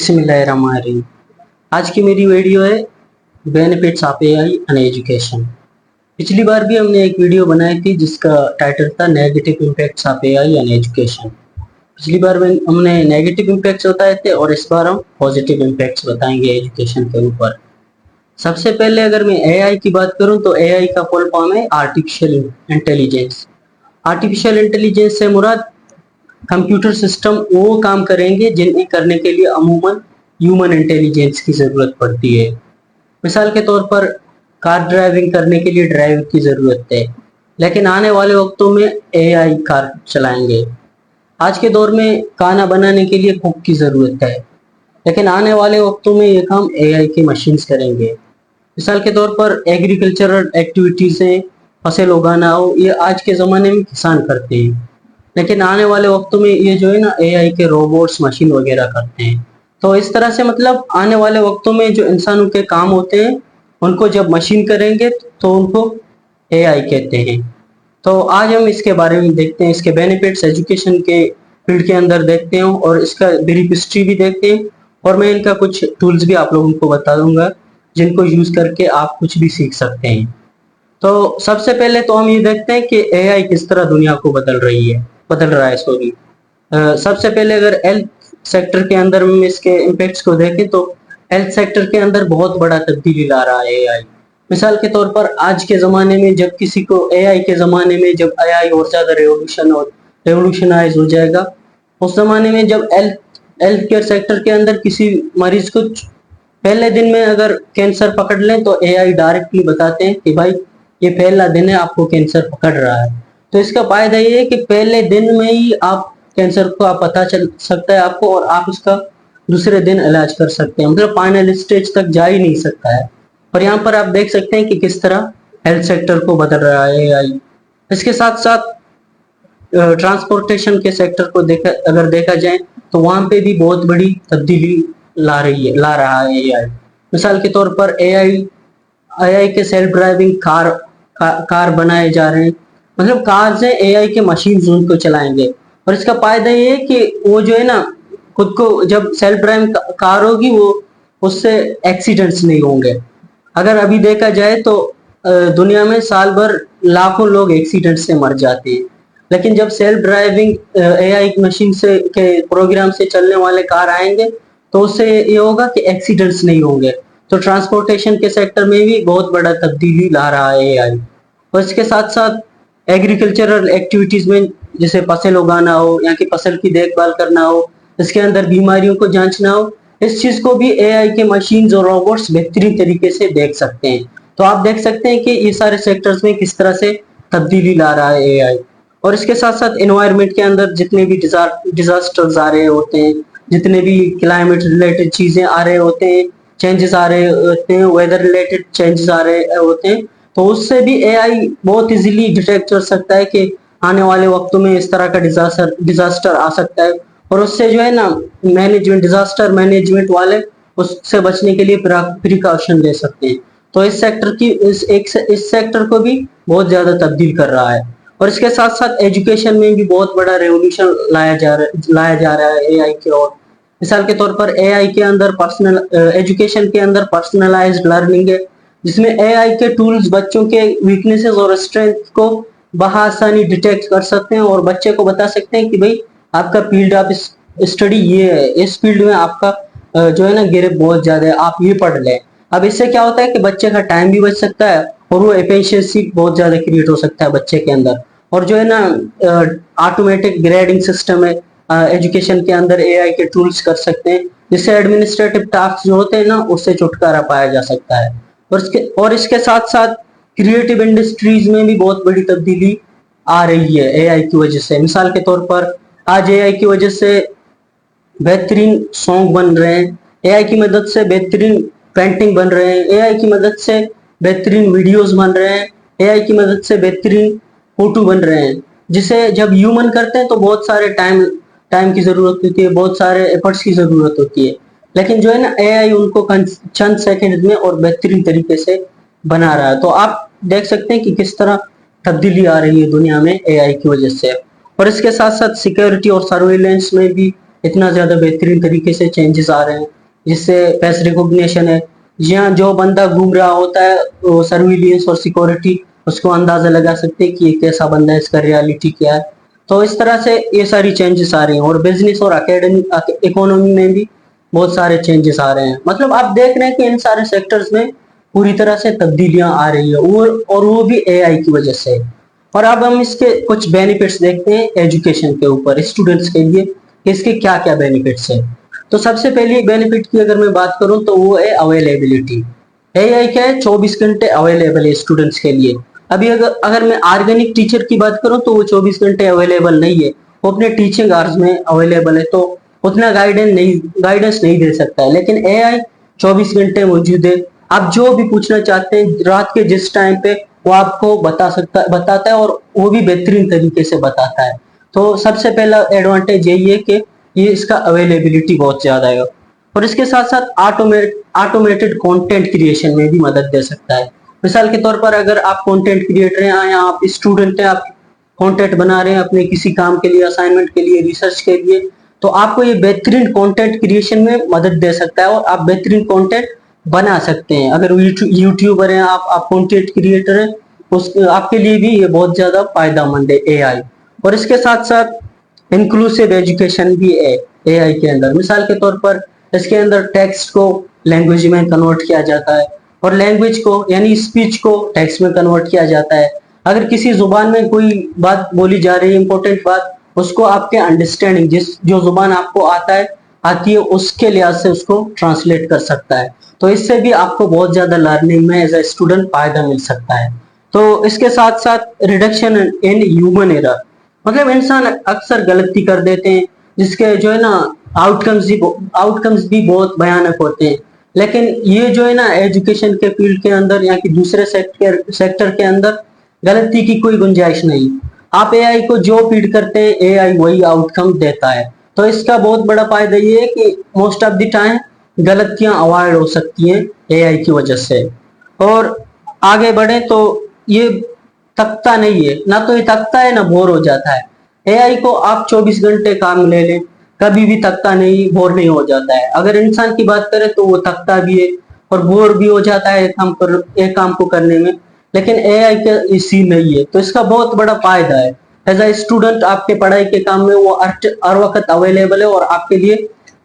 बिस्मिल्लाहिर्रहमानिर्रहीम। आज की मेरी वीडियो है benefits of AI and education. पिछली बार भी हमने एक वीडियो बनाई थी जिसका टाइटल था negative impacts of AI and education. पिछली बार में हमने नेगेटिव इम्पैक्ट्स बताए थे और इस बार हम पॉजिटिव इम्पैक्ट्स बताएंगे एजुकेशन के ऊपर। सबसे पहले अगर मैं एआई की बात करूं तो एआई का फुल फॉर्म है आर्टिफिशियल इंटेलिजेंस। आर्टिफिशियल इंटेलिजेंस से मुराद कंप्यूटर सिस्टम वो काम करेंगे जिन्हें करने के लिए अमूमन ह्यूमन इंटेलिजेंस की जरूरत पड़ती है। मिसाल के तौर पर कार ड्राइविंग करने के लिए ड्राइवर की जरूरत है, लेकिन आने वाले वक्तों में एआई कार चलाएंगे। आज के दौर में खाना बनाने के लिए कुक की जरूरत है, लेकिन आने वाले वक्तों में ये काम एआई की मशीन्स करेंगे। मिसाल के तौर पर एग्रीकल्चरल एक्टिविटीज हैं, फसल उगाना हो, ये आज के ज़माने में किसान करते हैं, लेकिन आने वाले वक्तों में ये जो है ना एआई के रोबोट्स मशीन वगैरह करते हैं। तो इस तरह से मतलब आने वाले वक्तों में जो इंसानों के काम होते हैं उनको जब मशीन करेंगे तो उनको एआई कहते हैं। तो आज हम इसके बारे में देखते हैं, इसके बेनिफिट्स एजुकेशन के फील्ड के अंदर देखते हैं और इसका ब्रीफ हिस्ट्री भी देखते हैं, और मैं इनका कुछ टूल्स भी आप लोगों को बता दूंगा जिनको यूज करके आप कुछ भी सीख सकते हैं। तो सबसे पहले तो हम ये देखते हैं कि एआई किस तरह दुनिया को बदल रहा है सॉरी। सबसे पहले अगर हेल्थ सेक्टर के अंदर में इसके इम्पैक्ट्स को देखें तो हेल्थ सेक्टर के अंदर बहुत बड़ा तब्दीली ला रहा है एआई। मिसाल के तौर पर आज के ज़माने में जब किसी को एआई के ज़माने में जब एआई और ज़्यादा रेवोल्यूशनाइज हो जाएगा, उस ज़माने में जब हेल्थ केयर सेक्टर के अंदर किसी मरीज को पहले दिन में अगर कैंसर पकड़ लें तो एआई डायरेक्टली बताते हैं कि भाई ये पहला दिन है, आपको कैंसर पकड़ रहा है। तो इसका फायदा ये है कि पहले दिन में ही आप कैंसर को आप पता चल सकता है आपको, और आप उसका दूसरे दिन इलाज कर सकते हैं, मतलब फाइनल स्टेज तक जा ही नहीं सकता है। और यहाँ पर आप देख सकते हैं कि किस तरह हेल्थ सेक्टर को बदल रहा है एआई। इसके साथ साथ ट्रांसपोर्टेशन के सेक्टर को अगर देखा जाए तो वहां पे भी बहुत बड़ी तब्दीली ला रहा है एआई। मिसाल के तौर पर एआई एआई के सेल्फ ड्राइविंग कार बनाए जा रहे हैं, मतलब कार से एआई के मशीन उनको चलाएंगे। और इसका फायदा ये है कि वो जो है ना खुद को जब सेल्फ ड्राइविंग कार होगी वो उससे एक्सीडेंट्स नहीं होंगे। अगर अभी देखा जाए तो दुनिया में साल भर लाखों लोग एक्सीडेंट से मर जाते हैं, लेकिन जब सेल्फ ड्राइविंग एआई मशीन से के प्रोग्राम से चलने वाले कार आएंगे तो उससे ये होगा कि एक्सीडेंट्स नहीं होंगे। तो ट्रांसपोर्टेशन के सेक्टर में भी बहुत बड़ा तब्दीली ला रहा है एआई। और इसके साथ साथ एग्रीकल्चरल एक्टिविटीज में जैसे फसल उगाना हो या कि फसल की देखभाल करना हो, इसके अंदर बीमारियों को जांचना हो, इस चीज को भी एआई के मशीन्स और रोबोट्स बेहतरीन तरीके से देख सकते हैं। तो आप देख सकते हैं कि ये सारे सेक्टर्स में किस तरह से तब्दीली ला रहा है एआई। और इसके साथ साथ एनवायरनमेंट के अंदर जितने भी डिजास्टर्स आ रहे होते हैं, जितने भी क्लाइमेट रिलेटेड चीजें आ रहे होते हैं, चेंजेस आ रहे होते हैं, वेदर रिलेटेड चेंजेस आ रहे होते हैं, तो उससे भी एआई बहुत इजीली डिटेक्ट कर सकता है कि आने वाले वक्तों में इस तरह का डिजास्टर आ सकता है। और उससे जो है ना डिजास्टर मैनेजमेंट वाले उससे बचने के लिए प्रिकॉशन ले सकते हैं। तो इस सेक्टर को भी बहुत ज्यादा तब्दील कर रहा है। और इसके साथ साथ एजुकेशन में भी बहुत बड़ा रेवोल्यूशन लाया जा रहा है एआई की ओर। मिसाल के तौर पर एआई के अंदर एजुकेशन के अंदर पर्सनलाइज्ड लर्निंग है, जिसमें एआई के टूल्स बच्चों के वीकनेसेस और स्ट्रेंथ को बआसानी डिटेक्ट कर सकते हैं और बच्चे को बता सकते हैं कि भाई आपका फील्ड ऑफ स्टडी ये है, इस फील्ड में आपका जो है ना गैप बहुत ज्यादा है, आप ये पढ़ लें। अब इससे क्या होता है कि बच्चे का टाइम भी बच सकता है और वो एफिशिएंसी बहुत ज्यादा क्रिएट हो सकता है बच्चे के अंदर। और जो है ना ऑटोमेटिक ग्रेडिंग सिस्टम है एजुकेशन के अंदर, एआई के टूल्स कर सकते हैं, जिससे एडमिनिस्ट्रेटिव टास्क जो होते हैं ना उससे छुटकारा पाया जा सकता है। और इसके साथ साथ क्रिएटिव इंडस्ट्रीज में भी बहुत बड़ी तब्दीली आ रही है एआई की वजह से। मिसाल के तौर पर आज एआई की वजह से बेहतरीन सॉन्ग बन रहे हैं, एआई की मदद से बेहतरीन पेंटिंग बन रहे हैं, एआई की मदद से बेहतरीन वीडियोस बन रहे हैं, एआई की मदद से बेहतरीन फोटो बन रहे हैं, जिसे जब ह्यूमन करते हैं तो बहुत सारे टाइम की जरूरत होती है, बहुत सारे एफर्ट्स की जरूरत होती है, लेकिन जो है ना एआई उनको चंद सेकंड में और बेहतरीन तरीके से बना रहा है। तो आप देख सकते हैं कि किस तरह तब्दीली आ रही है दुनिया में एआई की वजह से। और इसके साथ साथ सिक्योरिटी और सर्वेलेंस में भी इतना ज़्यादा बेहतरीन तरीके से चेंजेस आ रहे हैं, जिससे फेस रिकॉग्निशन है, यहाँ जो बंदा घूम रहा होता है वो सर्विलियंस और सिक्योरिटी उसको अंदाजा लगा सकते हैं कि ये कैसा बंदा है, इसका रियलिटी क्या है। तो इस तरह से ये सारी चेंजेस आ रही हैं, और बिजनेस और अकेडमिक इकोनॉमी में भी बहुत सारे चेंजेस आ रहे हैं। मतलब आप देख रहे हैं कि इन सारे सेक्टर्स में पूरी तरह से तब्दीलियां आ रही है, और वो भी एआई की वजह से। और अब हम इसके कुछ बेनिफिट्स देखते हैं एजुकेशन के ऊपर, स्टूडेंट्स के लिए कि इसके क्या क्या बेनिफिट्स है। तो सबसे पहली बेनिफिट की अगर मैं बात करूं तो वो है अवेलेबिलिटी। एआई क्या है, 24 घंटे अवेलेबल है स्टूडेंट्स के लिए। अभी अगर मैं ऑर्गेनिक टीचर की बात करूं तो वो 24 घंटे अवेलेबल नहीं है, वो अपने टीचिंग आवर्स में अवेलेबल है, तो उतना गाइडेंस नहीं दे सकता है। लेकिन एआई 24 घंटे मौजूद है, आप जो भी पूछना चाहते हैं रात के जिस टाइम पे वो आपको बताता है, और वो भी बेहतरीन तरीके से बताता है। तो सबसे पहला एडवांटेज यही है कि ये इसका अवेलेबिलिटी बहुत ज्यादा है, और इसके साथ साथ ऑटोमेटेड कंटेंट क्रिएशन में भी मदद दे सकता है। मिसाल के तौर पर अगर आप कंटेंट क्रिएटर हैं या आप स्टूडेंट हैं, आप कंटेंट बना रहे हैं अपने किसी काम के लिए, असाइनमेंट के लिए, रिसर्च के लिए, तो आपको ये बेहतरीन कंटेंट क्रिएशन में मदद दे सकता है, और आप बेहतरीन कंटेंट बना सकते हैं। अगर यूट्यूबर हैं आप कंटेंट क्रिएटर हैं, उस आपके लिए भी ये बहुत ज्यादा फायदेमंद है एआई। और इसके साथ साथ इंक्लूसिव एजुकेशन भी है एआई के अंदर। मिसाल के तौर पर इसके अंदर टेक्स्ट को लैंग्वेज में कन्वर्ट किया जाता है, और लैंग्वेज को यानी स्पीच को टेक्स्ट में कन्वर्ट किया जाता है। अगर किसी जुबान में कोई बात बोली जा रही है, इंपॉर्टेंट बात, उसको आपके अंडरस्टैंडिंग जिस जो जुबान आपको आती है उसके लिहाज से उसको ट्रांसलेट कर सकता है। तो इससे भी आपको बहुत ज्यादा लर्निंग में एज ए स्टूडेंट फायदा मिल सकता है। तो इसके साथ साथ रिडक्शन इन ह्यूमन एरर, मतलब इंसान अक्सर गलती कर देते हैं, जिसके जो है ना आउटकम्स भी बहुत भयानक होते हैं। लेकिन ये जो है ना एजुकेशन के फील्ड के अंदर या कि दूसरे सेक्टर के अंदर गलती की कोई गुंजाइश नहीं। आप एआई को जो फीड करते हैं एआई वही आउटकम देता है। तो इसका बहुत बड़ा फायदा ये है कि मोस्ट ऑफ द टाइम गलतियां अवॉइड हो सकती हैं एआई की वजह से। और आगे बढ़े तो ये थकता नहीं है, ना तो ये थकता है ना बोर हो जाता है। एआई को आप 24 घंटे काम ले लें, कभी भी थकता नहीं, बोर नहीं हो जाता है। अगर इंसान की बात करें तो वो थकता भी है और बोर भी हो जाता है एक काम को करने में। लेकिन एआई का इसी नहीं है, तो इसका बहुत बड़ा फायदा है। एज ए स्टूडेंट आपके पढ़ाई के काम में वो हर वक्त अवेलेबल है, और आपके लिए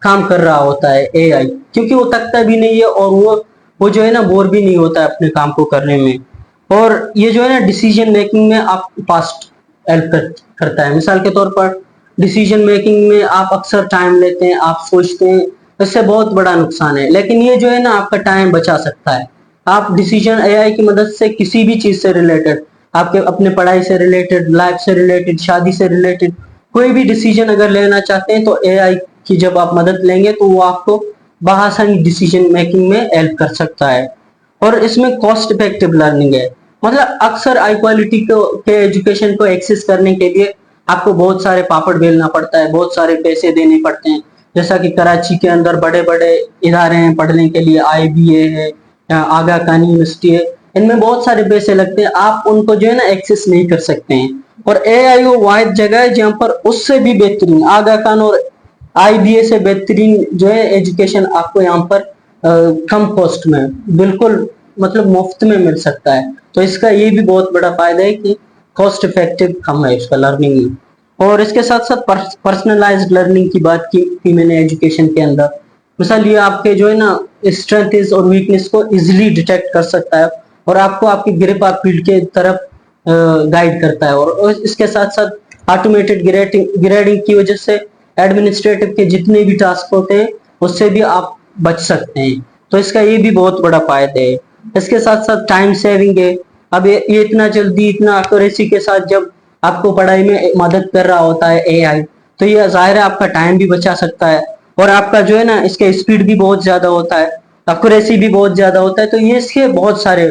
काम कर रहा होता है एआई, क्योंकि वो थकता भी नहीं है, और वो जो है ना बोर भी नहीं होता है अपने काम को करने में। और ये जो है ना डिसीजन मेकिंग में आप फास्ट हेल्प करता है। मिसाल के तौर पर डिसीजन मेकिंग में आप अक्सर टाइम लेते हैं, आप सोचते हैं, इससे बहुत बड़ा नुकसान है। लेकिन ये जो है ना आपका टाइम बचा सकता है। आप डिसीजन एआई की मदद से किसी भी चीज से रिलेटेड, आपके अपने पढ़ाई से रिलेटेड, लाइफ से रिलेटेड, शादी से रिलेटेड, कोई भी डिसीजन अगर लेना चाहते हैं तो एआई की जब आप मदद लेंगे तो वो आपको बआसानी डिसीजन मेकिंग में हेल्प कर सकता है। और इसमें कॉस्ट इफेक्टिव लर्निंग है, मतलब अक्सर हाई क्वालिटी के एजुकेशन को एक्सेस करने के लिए आपको बहुत सारे पापड़ बेलना पड़ता है, बहुत सारे पैसे देने पड़ते हैं। जैसा कि कराची के अंदर बड़े बड़े इदारे हैं पढ़ने के लिए, आईबीए है, आगा खान यूनिवर्सिटी है, इनमें बहुत सारे पैसे लगते हैं, आप उनको जो है ना एक्सेस नहीं कर सकते हैं। और एआई वो वाहिद जगह है जहां पर उससे भी बेहतरीन, आगा खान और आईबीए से बेहतरीन जो है एजुकेशन आपको यहाँ पर कम कॉस्ट में, बिल्कुल मतलब मुफ्त में मिल सकता है। तो इसका ये भी बहुत बड़ा फायदा है कि कॉस्ट इफेक्टिव कम है इसका लर्निंग में। और इसके साथ साथ पर्सनलाइज्ड लर्निंग की बात की मैंने एजुकेशन के अंदर। मिसाल ये आपके जो है ना स्ट्रेंथ और वीकनेस को इजिली डिटेक्ट कर सकता है, और आपको आपकी ग्रिप आप फील्ड के तरफ गाइड करता है। और इसके साथ साथ ऑटोमेटेड ग्रेडिंग की वजह से एडमिनिस्ट्रेटिव के जितने भी टास्क होते हैं उससे भी आप बच सकते हैं। तो इसका ये भी बहुत बड़ा फायदा है। इसके साथ साथ टाइम सेविंग है। अब ये इतना जल्दी, इतना एक्यूरेसी के साथ जब आपको पढ़ाई में मदद कर रहा होता है एआई, तो ये जाहिर है आपका टाइम भी बचा सकता है, और आपका जो है ना इसका स्पीड भी बहुत ज्यादा होता है, एक्यूरेसी भी बहुत ज्यादा होता है। तो ये इसके बहुत सारे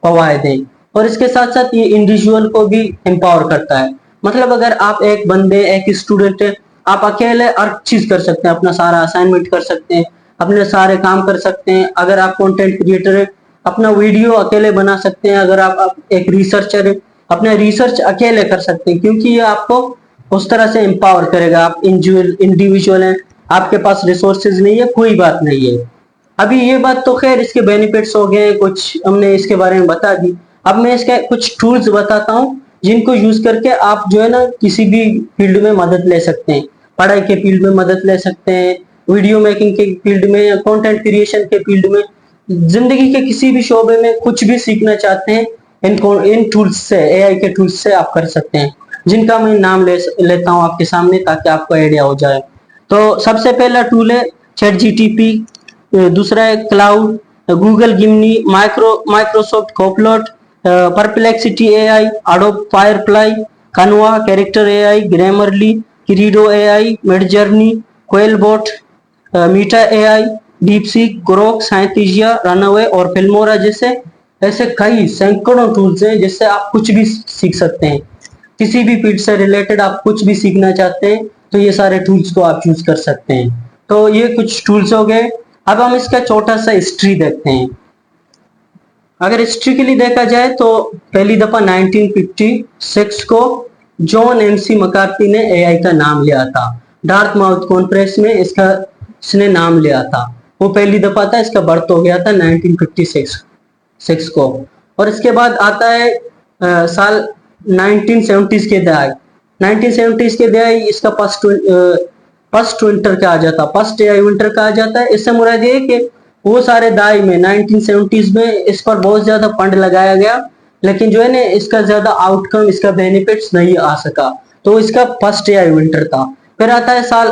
फवायद हैं। और इसके साथ साथ ये इंडिविजुअल को भी एम्पावर करता है। मतलब अगर आप एक बंदे, एक स्टूडेंट है, आप अकेले हर चीज कर सकते हैं, अपना सारा असाइनमेंट कर सकते हैं, अपने सारे काम कर सकते हैं। अगर आप कंटेंट क्रिएटर है, अपना वीडियो अकेले बना सकते हैं। अगर आप एक रिसर्चर है, अपना रिसर्च अकेले कर सकते हैं, क्योंकि ये आपको उस तरह से एम्पावर करेगा। आप इंडिविजुअल हैं, आपके पास रिसोर्सेज नहीं है, कोई बात नहीं है। अभी ये बात तो खैर इसके बेनिफिट्स हो गए, कुछ हमने इसके बारे में बता दी। अब मैं इसके कुछ टूल्स बताता हूँ जिनको यूज करके आप जो है ना किसी भी फील्ड में मदद ले सकते हैं। पढ़ाई के फील्ड में मदद ले सकते हैं, वीडियो मेकिंग के फील्ड में या कंटेंट क्रिएशन के फील्ड में, जिंदगी के किसी भी शोबे में कुछ भी सीखना चाहते हैं, इन टूल्स से, एआई के टूल्स से आप कर सकते हैं, जिनका मैं नाम लेता हूँ आपके सामने ताकि आपको आइडिया हो जाए। तो सबसे पहला टूल है चैट जीटीपी, दूसरा है Claude, Google Gemini, Microsoft Copilot, Perplexity AI, Adobe Firefly, Canva, Character AI, Grammarly, Credo AI, Midjourney, Quillbot, Meta AI, DeepSeek, Grok, Synthesia, Runway और फिल्मोरा जैसे ऐसे कई सैकड़ों टूल्स हैं जिससे आप कुछ भी सीख सकते हैं। किसी भी फील्ड से रिलेटेड आप कुछ भी सीखना चाहते हैं तो ये सारे टूल्स को आप यूज कर सकते हैं। तो ये कुछ टूल्स हो गए। अब हम इसका छोटा सा हिस्ट्री देखते हैं। अगर हिस्ट्री के लिए देखा जाए तो पहली दफा 1956 को जॉन एमसी मकार्थी ने एआई का नाम लिया था। डार्टमाउथ कॉन्फ्रेंस में इसने नाम लिया था। वो पहली दफा था, इसका बर्थ हो गया था 1956 को। और इसके बाद आता है साल 1970s के दहाई। 1970s के दहाई इसका फर्स्ट विंटर कहा जाता, फर्स्ट एआई विंटर कहा जाता है। इससे मुराद ये है कि वो सारे दाई में 1970s में इस पर बहुत ज्यादा फंड लगाया गया, लेकिन जो है ना इसका ज्यादा आउटकम, इसका बेनिफिट्स नहीं आ सका, तो इसका फर्स्ट एआई विंटर था। फिर आता है साल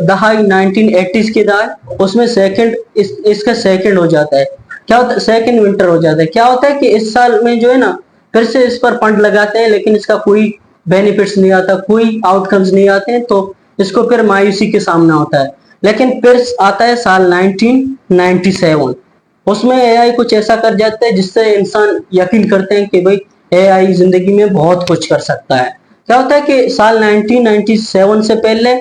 दहाई 1980s की दहाई, उसमें इसका सेकंड हो जाता है। क्या होता है? सेकंड विंटर हो जाता है। क्या होता है कि इस साल में जो है ना फिर से इस पर फंड लगाते हैं, लेकिन इसका कोई बेनिफिट्स नहीं आता, कोई आउटकम्स नहीं आते हैं, तो इसको फिर मायूसी के सामना होता है। लेकिन फिर आता है साल 1997, उसमें एआई कुछ ऐसा कर जाता है जिससे इंसान यकीन करते हैं कि भाई एआई जिंदगी में बहुत कुछ कर सकता है। क्या होता है कि साल 1997 से पहले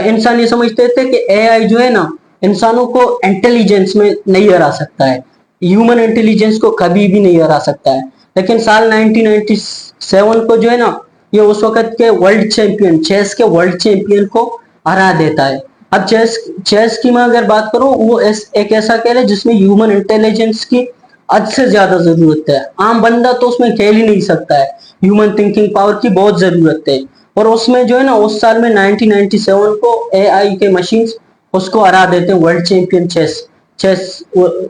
इंसान ये समझते थे कि एआई जो है ना इंसानों को इंटेलिजेंस में नहीं हरा सकता है, ह्यूमन इंटेलिजेंस को कभी भी नहीं हरा सकता है। लेकिन साल 1997 को जो है ना ये उस वक्त के वर्ल्ड चैंपियन, चेस के वर्ल्ड चैंपियन को हरा देता है। अब चेस की मैं अगर बात करूं, वो एक ऐसा खेल है जिसमें ह्यूमन इंटेलिजेंस की हद से ज्यादा जरूरत है। आम बंदा तो उसमें खेल ही नहीं सकता है, ह्यूमन थिंकिंग पावर की बहुत जरूरत है। और उसमें जो है ना उस साल में 1997 को एआई के मशीन्स उसको हरा देते हैं, world champion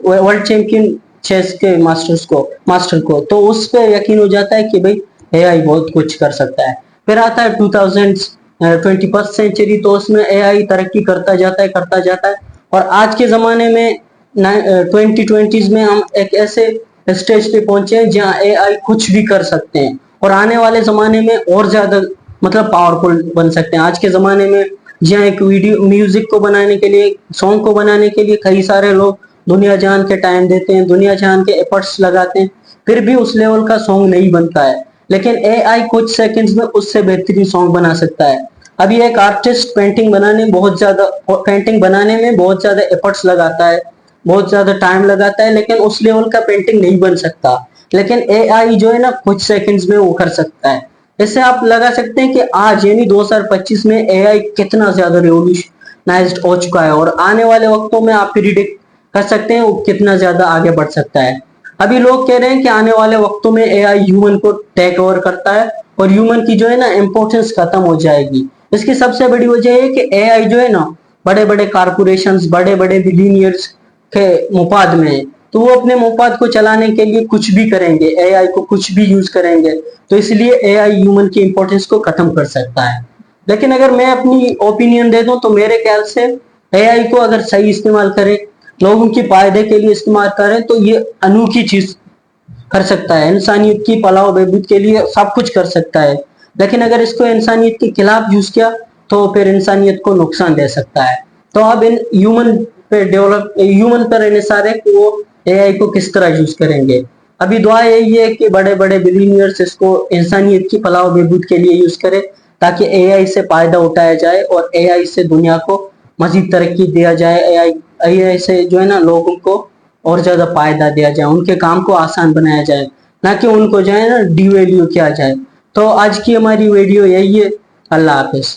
world champion chess के मास्टर को। तो उस पर यकीन हो जाता है कि भाई एआई बहुत कुछ कर सकता है। फिर आता है 21st सेंचुरी, तो उसमें एआई तरक्की करता जाता है। और आज के जमाने में 2020s में हम एक ऐसे स्टेज पे पहुंचे हैं जहां एआई कुछ भी कर सकते हैं, और आने वाले जमाने में और ज्यादा मतलब पावरफुल बन सकते हैं। आज के जमाने में जहाँ एक वीडियो म्यूजिक को बनाने के लिए, सॉन्ग को बनाने के लिए कई सारे लोग दुनिया जान के टाइम देते हैं, दुनिया जान के एफर्ट्स लगाते हैं, फिर भी उस लेवल का सॉन्ग नहीं बनता है। लेकिन एआई कुछ सेकंड्स में उससे बेहतरीन सॉन्ग बना सकता है। अभी एक आर्टिस्ट पेंटिंग बनाने में बहुत ज्यादा एफर्ट्स लगाता है, बहुत ज्यादा टाइम लगाता है, लेकिन उस लेवल का पेंटिंग नहीं बन सकता। लेकिन एआई जो है ना कुछ सेकंड्स में वो कर सकता है। इससे आप लगा सकते हैं कि आज यानी 2025 में एआई कितना ज्यादा रिवोल्यूशनाइज्ड हो चुका है, और आने वाले वक्तों में आप प्रिडिक्ट कर सकते हैं वो कितना ज्यादा आगे बढ़ सकता है। अभी लोग कह रहे हैं कि आने वाले वक्तों में एआई ह्यूमन को टेक ओवर करता है और ह्यूमन की जो है ना इंपॉर्टेंस खत्म हो जाएगी। इसकी सबसे बड़ी वजह है कि एआई जो है ना बड़े बड़े कारपोरेशंस, बड़े बड़े बिलियनियर्स के मुफाद में है, तो वो अपने मुफाद को चलाने के लिए कुछ भी करेंगे, एआई को कुछ भी यूज करेंगे। तो इसलिए एआई ह्यूमन की इंपॉर्टेंस को खत्म कर सकता है। लेकिन अगर मैं अपनी ओपिनियन दे दूं तो मेरे ख्याल से एआई को अगर सही इस्तेमाल करें, लोगों के फायदे के लिए इस्तेमाल करें, तो ये अनोखी चीज कर सकता है, इंसानियत की फलाह बहबूद के लिए सब कुछ कर सकता है। लेकिन अगर इसको इंसानियत के खिलाफ यूज किया तो फिर इंसानियत को नुकसान दे सकता है। तो अब इन ह्यूमन पर इन्हिसार है कि वो एआई को किस तरह यूज करेंगे। अभी दुआ यही है कि बड़े बड़े बिलियनियर्स इसको इंसानियत की फलाह बहबूद के लिए यूज करें, ताकि एआई से फायदा उठाया जाए और एआई से दुनिया को मजीद तरक्की दिया जाए। एआई से जो है ना लोगों को और ज्यादा फायदा दिया जाए, उनके काम को आसान बनाया जाए, ना कि उनको जो है ना डिवैल्यू किया जाए। तो आज की हमारी वीडियो यही है। अल्लाह हाफिज़।